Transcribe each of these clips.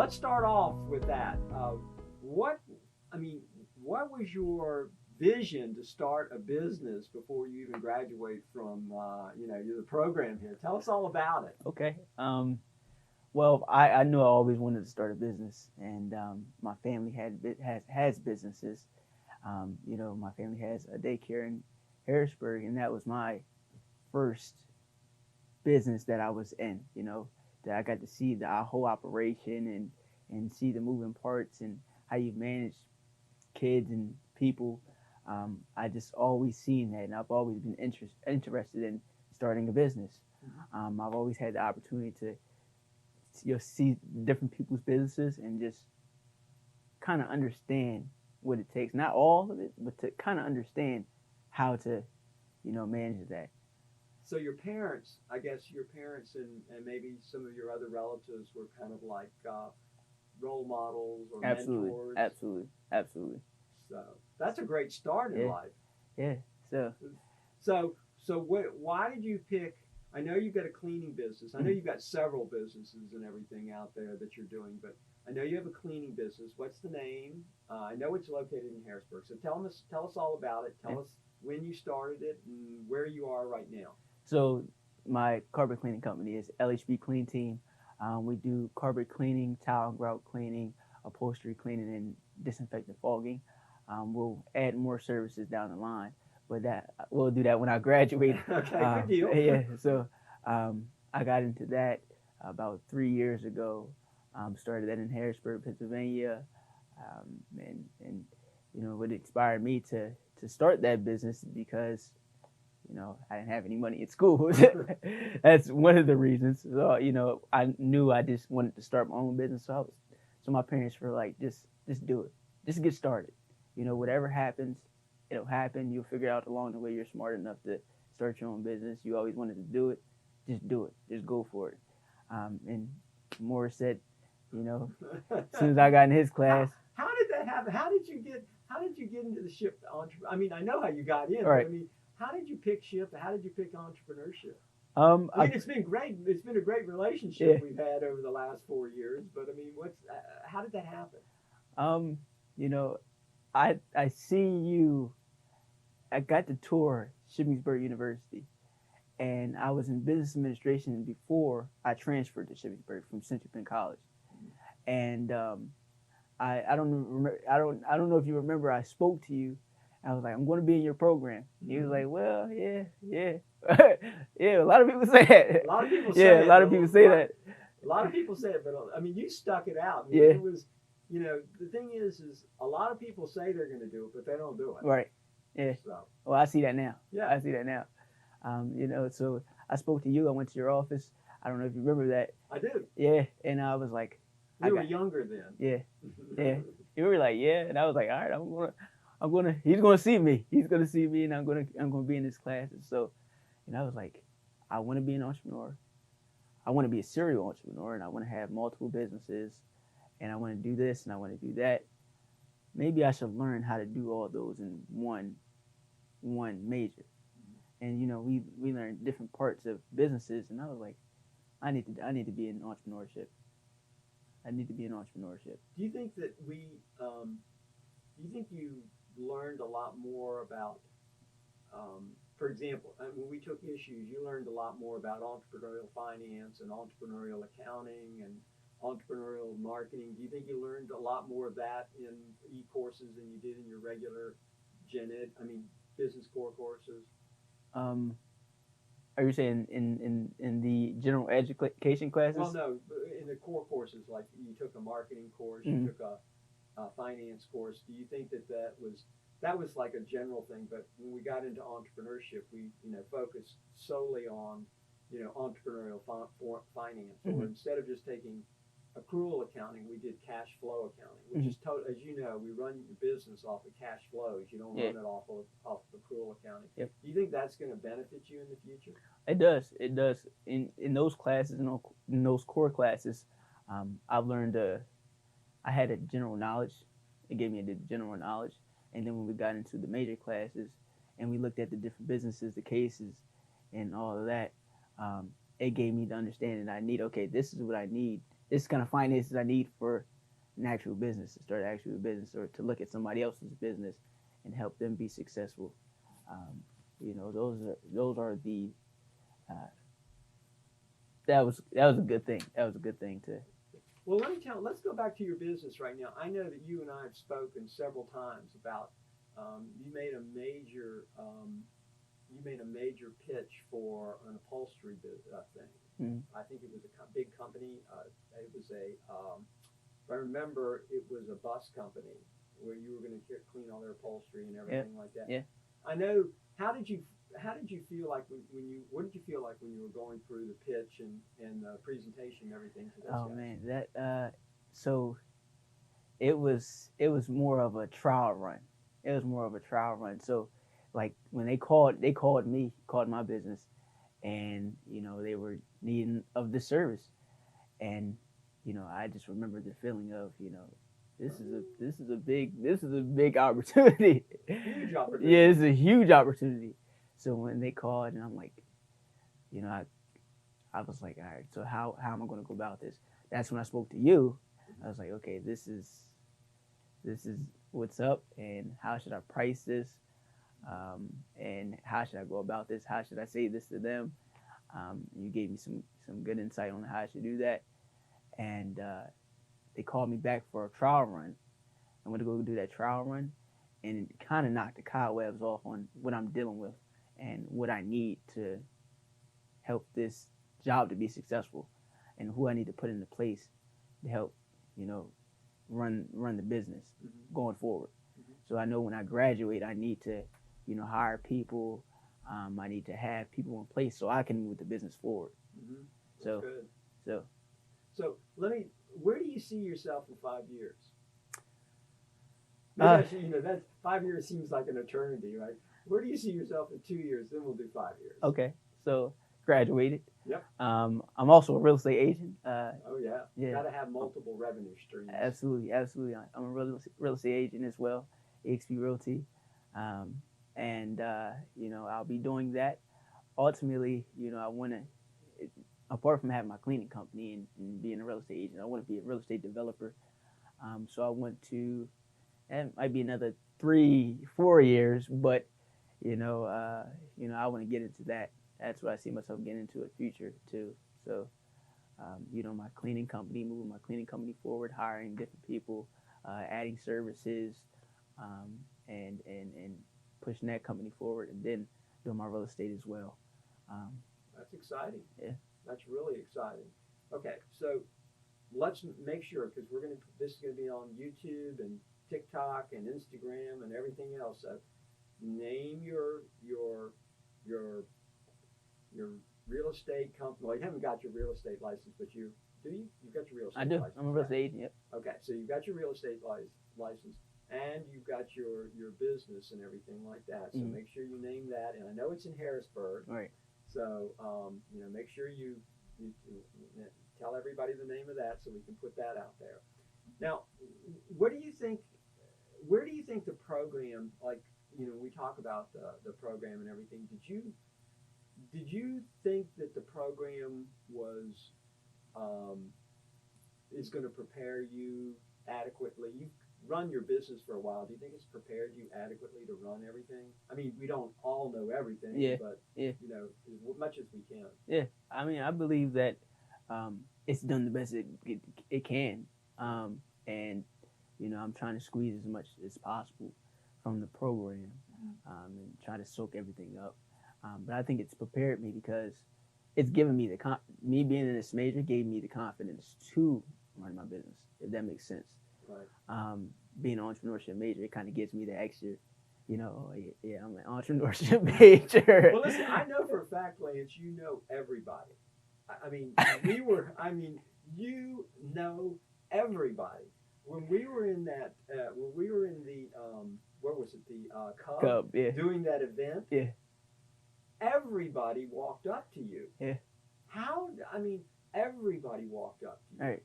let's start off with that. What I mean, what was your vision to start a business before you even graduate from the program here? Tell us all about it. Okay. Well, I knew I always wanted to start a business, and my family has businesses. My family has a daycare in Harrisburg, and that was my first business that I was in. That I got to see the whole operation and see the moving parts and how you manage kids and people. I just always seen that, and I've always been interested in starting a business. I've always had the opportunity to see different people's businesses and just kind of understand what it takes. Not all of it, but to kind of understand how to, manage that. So your parents, I guess your parents and maybe some of your other relatives were kind of like role models or Absolutely, mentors. absolutely, absolutely. So that's a great start in Yeah, life. yeah. So, So what? Why did you pick? I know you've got a cleaning business. I know mhm. you've got several businesses and everything out there that you're doing, but I know you have a cleaning business. What's the name? I know it's located in Harrisburg. So tell us all about it. Yeah. Tell us when you started it and where you are right now. So my carpet cleaning company is LHB Clean Team. We do carpet cleaning, tile and grout cleaning, upholstery cleaning, and disinfectant fogging. We'll add more services down the line, but that we'll do that when I graduate. Okay, good deal. Yeah, so I got into that about 3 years ago. Started that in Harrisburg, Pennsylvania, and what inspired me to start that business because I didn't have any money at school. That's one of the reasons. So, I knew I just wanted to start my own business. So my parents were like, just do it. Just get started. Whatever happens, it'll happen. You'll figure out along the way you're smart enough to start your own business. You always wanted to do it. Just do it. Just go for it. And Morris said, as soon as I got in his how, class, how did that happen? How did you get into the shift entrepreneur? I mean, I know how you got in, all but I right. mean, how did you pick shift? How did you pick entrepreneurship? I I mean, it's been great. It's been a great relationship Yeah. we've had over the last 4 years. But I mean, how did that happen? Um, you know, I see you. I got to tour Shippensburg University, and I was in business administration before I transferred to Shippensburg from Central Penn College. And I don't remember. I don't know if you remember. I spoke to you. I was like, I'm going to be in your program. He was Mm-hmm. like, well, yeah, yeah, yeah. A lot of people say A lot of people that. say Yeah, a it, lot but of people say that. a lot of people say it, but I mean, you stuck it out. I mean, Yeah, it was, the thing is a lot of people say they're going to do it, but they don't do it. right. Yeah. So Well, I see that now. yeah, I see that now. So I spoke to you. I went to your office. I don't know if you remember that. I do. Yeah, and I was like, I We were got younger then. yeah, yeah. You were like, yeah, and I was like, all right, he's gonna see me. He's gonna see me, and I'm gonna be in his classes. So, I was like, I want to be an entrepreneur. I want to be a serial entrepreneur, and I want to have multiple businesses, and I want to do this, and I want to do that. Maybe I should learn how to do all those in one major. And we learned different parts of businesses, and I was like, I need to be in entrepreneurship. I need to be in entrepreneurship. Do you think that do you think you learned a lot more about, for example, when we took issues, you learned a lot more about entrepreneurial finance and entrepreneurial accounting and entrepreneurial marketing. Do you think you learned a lot more of that in e-courses than you did in your regular business core courses? Um, are you saying in the general education Well, classes? no, in the core courses, like you took a marketing course, you Mm-hmm. took a finance course. Do you think that was like a general thing? But when we got into entrepreneurship, we focused solely on entrepreneurial finance, or Mm-hmm. instead of just taking accrual accounting, we did cash flow accounting, which Mm-hmm. is as you know, we run your business off of cash flows. You don't Yeah. run it off of accrual accounting. Yep. Do you think that's going to benefit you in the future? It does. It does. In those classes, in those core classes, I've learned. I had a general knowledge. It gave me a general knowledge, and then when we got into the major classes, and we looked at the different businesses, the cases, and all of that, it gave me the understanding I need. Okay, this is what I need this kind of finances I need for an actual business, to start an actual business, or to look at somebody else's business and help them be successful. Um, those are the uh, that was a good thing. That was a good thing to. Well, let's go back to your business right now. I know that you and I have spoken several times about you made a major pitch for an upholstery thing. Mm, I think it was a big company. It was if I remember, it was a bus company where you were going to clean all their upholstery and yeah, everything like that. yeah. I know. How did you feel like when you what did you feel like when you were going through the pitch and the presentation and everything to those Oh guys? man, that so it was more of a trial run. It was more of a trial run. So like when they called my business, and they were needing of the service, and I just remember the feeling of this is a big opportunity. Huge Yeah, opportunity. it's a huge opportunity. So when they called, and I'm like, I was like, all right, so how am I going to go about this? That's when I spoke to you. I was like, okay, this is what's up, and how should I price this, and how should I go about this? How should I say this to them? You gave me some good insight on how I should do that, and they called me back for a trial run. I'm going to go do that trial run, and kind of knock the cobwebs off on what I'm dealing with and what I need to help this job to be successful, and who I need to put into place to help, you know, run the business Mm-hmm. going forward. Mm-hmm. So I know when I graduate, I need to, hire people. I need to have people in place so I can move the business forward. Mm-hmm. That's So, good. so So where do you see yourself in 5 years? Maybe uh, I should, that 5 years seems like an eternity, right? Where do you see yourself in 2 years? Then we'll do 5 years. okay. So graduated. Yep. I'm also a real estate agent. Oh yeah. Yeah, Got to have multiple revenue streams. absolutely, absolutely. I'm a real estate agent as well, EXP Realty, um, and I'll be doing that. Ultimately, I want to, apart from having my cleaning company and being a real estate agent, I want to be a real estate developer. So I want to, and it might be another 3, 4 years, but I want to get into that. That's what I see myself getting into in the future too. So my cleaning company, moving my cleaning company forward, hiring different people, adding services, um, and pushing that company forward, and then doing my real estate as well. Um, That's exciting. yeah. That's really exciting. Okay, so let's make sure because this is gonna be on YouTube and TikTok and Instagram and everything else. So name your your real estate company. Well, you haven't got your real estate license, but you do you? You've got your real I estate do. license. I'm a real estate agent. Yep. Okay, so you've got your real estate license, and you've got your business and everything like that. So Mm-hmm. make sure you name that. And I know it's in Harrisburg, All right. so make sure you tell everybody the name of that so we can put that out there. Now, what do you think? Where do you think the program, like we talk about the program and everything? Did you think that the program um, is going to prepare you adequately? You've run your business for a while. Do you think it's prepared you adequately to run everything? I mean, we don't all know everything, Yeah. but Yeah. as much as we can. Yeah. I mean, I believe that it's done the best it can, and I'm trying to squeeze as much as possible from the program, and try to soak everything up. But I think it's prepared me because it's given me me being in this major gave me the confidence to run my business, if that makes sense. Right. Being an entrepreneurship major, it kind of gives me the extra, yeah, I'm an entrepreneurship major. Well, listen, I know for a fact, Lance, you know everybody. I mean, you know everybody. When we were in the, what was it, the Cub, Cub, yeah, doing that event, yeah, everybody walked up to you. yeah. Everybody walked up to you. All right.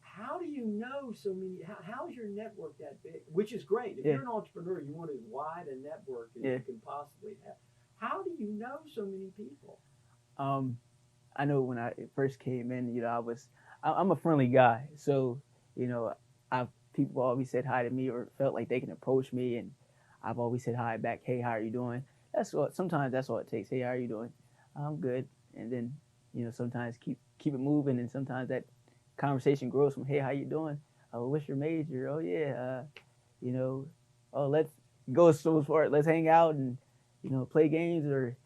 How do you know so many? How is your network that big? Which is great. If Yeah. you're an entrepreneur, you want as wide a network as Yeah. you can possibly have. How do you know so many people? Um, I know when I first came in, I'm a friendly guy, so you know, I people always said hi to me or felt like they can approach me, and I've always said hi back. Hey, how are you doing? Sometimes that's all it takes. Hey, how are you doing? I'm good, and then sometimes keep it moving, and sometimes that conversation grows from hey, how you doing? Oh, what's your major? Oh yeah, you know, oh let's go so far. Let's hang out and play games or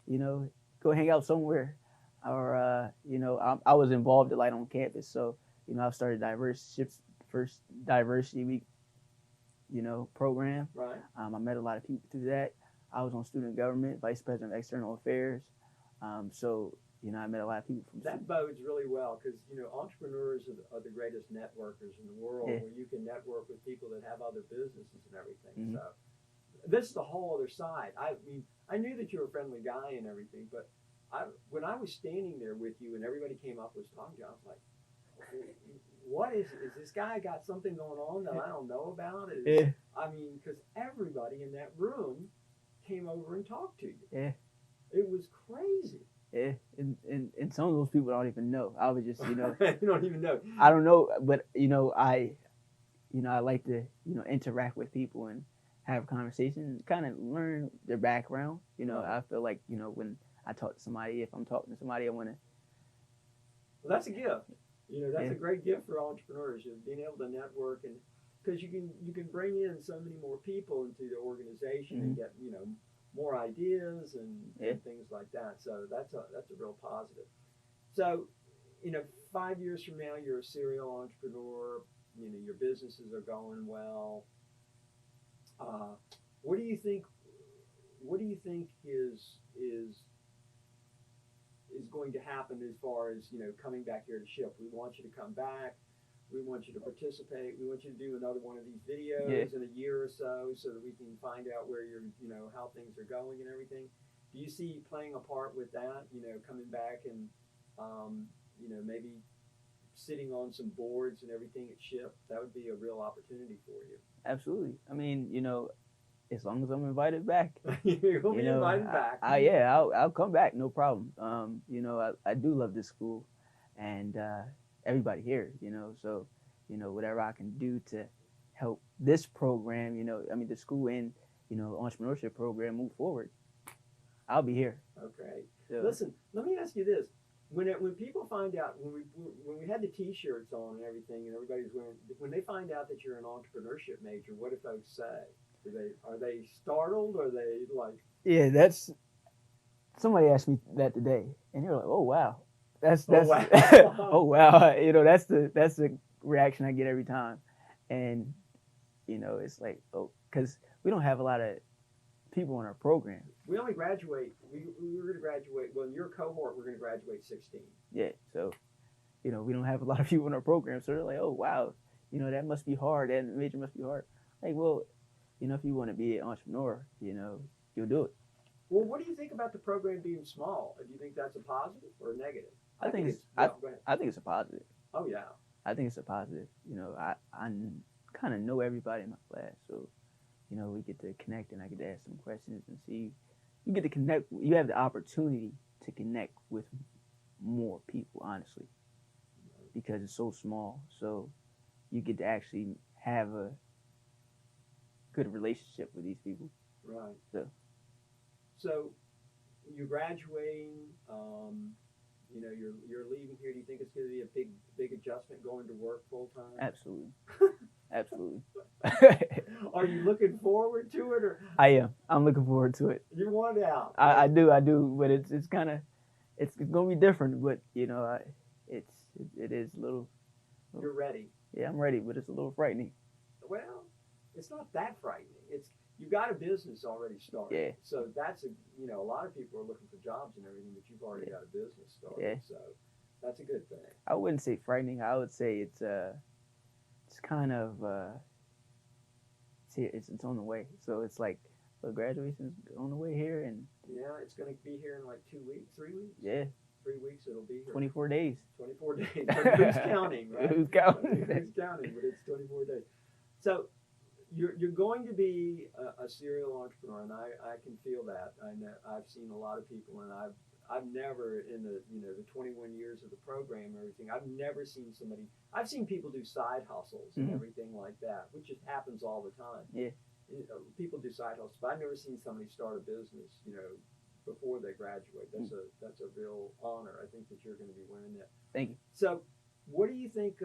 go hang out somewhere or I was involved at Light on Campus, so I've started first diversity week program. Right. I met a lot of people through that. I was on student government, vice president of external affairs. So I met a lot of people from that bodes really well because entrepreneurs are the greatest networkers in the world, yeah. where you can network with people that have other businesses and everything. Mm-hmm. So this is the whole other side. I mean, I knew that you were a friendly guy and everything, but when I was standing there with you and everybody came up and was talking to you, I was like, what is this guy got something going on that I don't know about? Yeah. I mean, because everybody in that room came over and talked to you. Yeah. It was crazy. Yeah, and some of those people I don't even know. I was just you don't even know. I don't know, but I like to interact with people and have a conversation, kind of learn their background. I feel like when I talk to somebody, if I'm talking to somebody, I want to. Well, that's a gift. That's a great gift for entrepreneurs, being able to network, and because you can bring in so many more people into the organization and get more ideas and things like that. So that's a real positive. So 5 years from now, you're a serial entrepreneur. Your businesses are going well. What do you think? What do you think is going to happen as far as coming back here to ship? We want you to come back. We want you to participate. We want you to do another one of these videos in a year or so that we can find out where how things are going and everything. Do you see playing a part with that? Coming back and maybe sitting on some boards and everything at ship. That would be a real opportunity for you. Absolutely. I mean, as long as I'm invited back. You'll be invited back. I'll come back, no problem. I do love this school, and everybody here. So whatever I can do to help this program, the school and entrepreneurship program move forward, I'll be here. Okay. So, listen, let me ask you this: when people find out when we had the T-shirts on and everything, and everybody's wearing, when they find out that you're an entrepreneurship major, what do folks say? Are they startled? Are they like? Yeah, that's. Somebody asked me that today, and you're like, "Oh wow, that's oh wow, oh wow." That's the reaction I get every time, and it's like, oh, because we don't have a lot of people in our program. We only graduate. We were going to graduate. Well, in your cohort, we're going to graduate 16. Yeah, so we don't have a lot of people in our program, so they're like, "Oh wow, that must be hard. That major must be hard." Like, well, if you want to be an entrepreneur, you'll do it. Well, what do you think about the program being small? Do you think that's a positive or a negative? I think it's a positive. Oh yeah. I think it's a positive. I kind of know everybody in my class, so we get to connect, and I get to ask some questions and see. You get to connect. You have the opportunity to connect with more people, honestly, because it's so small. So you get to actually have a good relationship with these people. Right. So you're graduating. You're leaving here. Do you think it's going to be a big adjustment going to work full time? Absolutely. Absolutely. Are you looking forward to it, or? I am. I'm looking forward to it. You want out? I do, but it's kind of it's going to be different. But it is a little. You're ready. Yeah, I'm ready, but it's a little frightening. Well, it's not that frightening. You've got a business already started. Yeah. So that's a lot of people are looking for jobs and everything, but you've already got a business started. Yeah. So that's a good thing. I wouldn't say frightening. I would say it's kind of it's on the way. So it's like the graduation's on the way here, and yeah, it's going to be here in like 2 weeks, 3 weeks. Yeah. 3 weeks it'll be here. 24 days. 24 days. Who's counting, right? Who's counting? Who's counting? But it's 24 days. So you're going to be a serial entrepreneur, and I can feel that. I know I've seen a lot of people, and I've never in the the 21 years of the program and everything. I've never seen somebody. I've seen people do side hustles and everything like that, which just happens all the time. Yeah. People do side hustles, but I've never seen somebody start a business. Before they graduate. That's a real honor. I think that you're going to be winning that. Thank you. So, what do you think?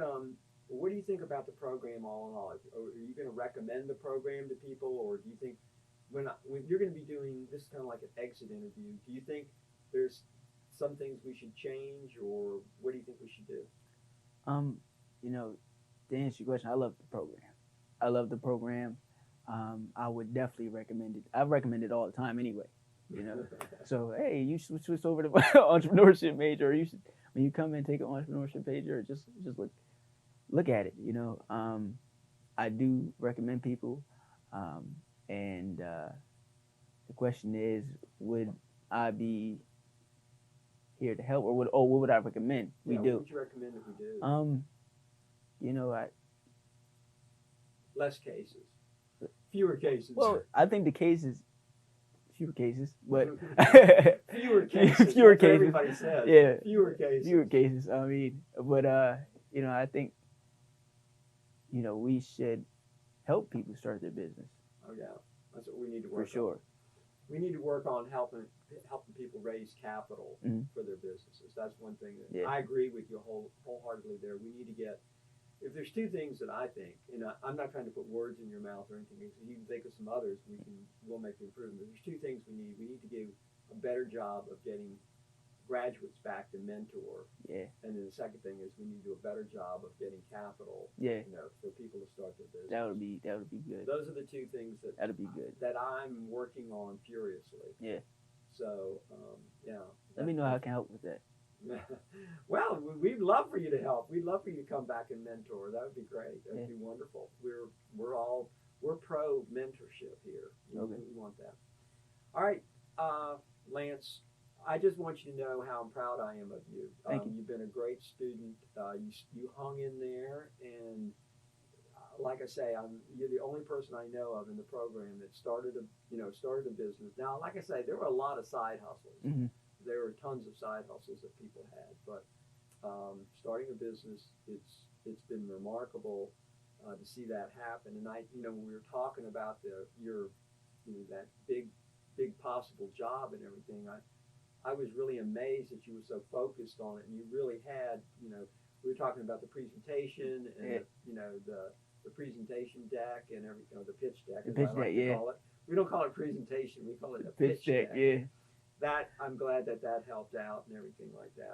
What do you think about the program all in all? Are you going to recommend the program to people, or do you think when you're going to be doing this, kind of like an exit interview, do you think there's some things we should change, or what do you think we should do? You know, to answer your question, I love the program. I love the program. I would definitely recommend it. I recommend it all the time anyway. So hey, you should switch over to entrepreneurship major, or you should when you come in take an entrepreneurship major, or just look at it. I do recommend people, and the question is, would I be here to help, or what would I recommend we do? What would you recommend that we do? Less cases, fewer cases. Well, I think the cases. Fewer cases, but fewer cases. Fewer That's cases. Everybody says. Yeah. Fewer cases. Fewer cases. I mean, but I think, we should help people start their business. Oh yeah, that's what we need to work on. For sure. We need to work on helping people raise capital for their businesses. That's one thing that I agree with you wholeheartedly there. We need to get. If there's two things that I think, and I'm not trying to put words in your mouth or anything, if you can think of some others, we'll make the improvement. There's two things we need. We need to do a better job of getting graduates back to mentor. Yeah. And then the second thing is we need to do a better job of getting capital. Yeah. For people to start their business. That would be good. Those are the two things that'd be good. that I'm working on furiously. Yeah. So Let me know how I can help with that. Well, we'd love for you to help. We'd love for you to come back and mentor. That would be great. That would be wonderful. We're pro mentorship here. Okay. We want that. All right, Lance. I just want you to know how proud I am of you. Thank you. You've been a great student. You hung in there, and like I say, you're the only person I know of in the program that started a business. Now, like I say, there were a lot of side hustles. Mm-hmm. There were tons of side hustles that people had, but starting a business, it's been remarkable to see that happen. And when we were talking about that big possible job and everything, I was really amazed that you were so focused on it, and you really had, we were talking about the presentation and the presentation deck and everything, the pitch deck. The pitch deck, yeah. We don't call it presentation; we call it a Pitch deck, yeah. That I'm glad that helped out and everything like that.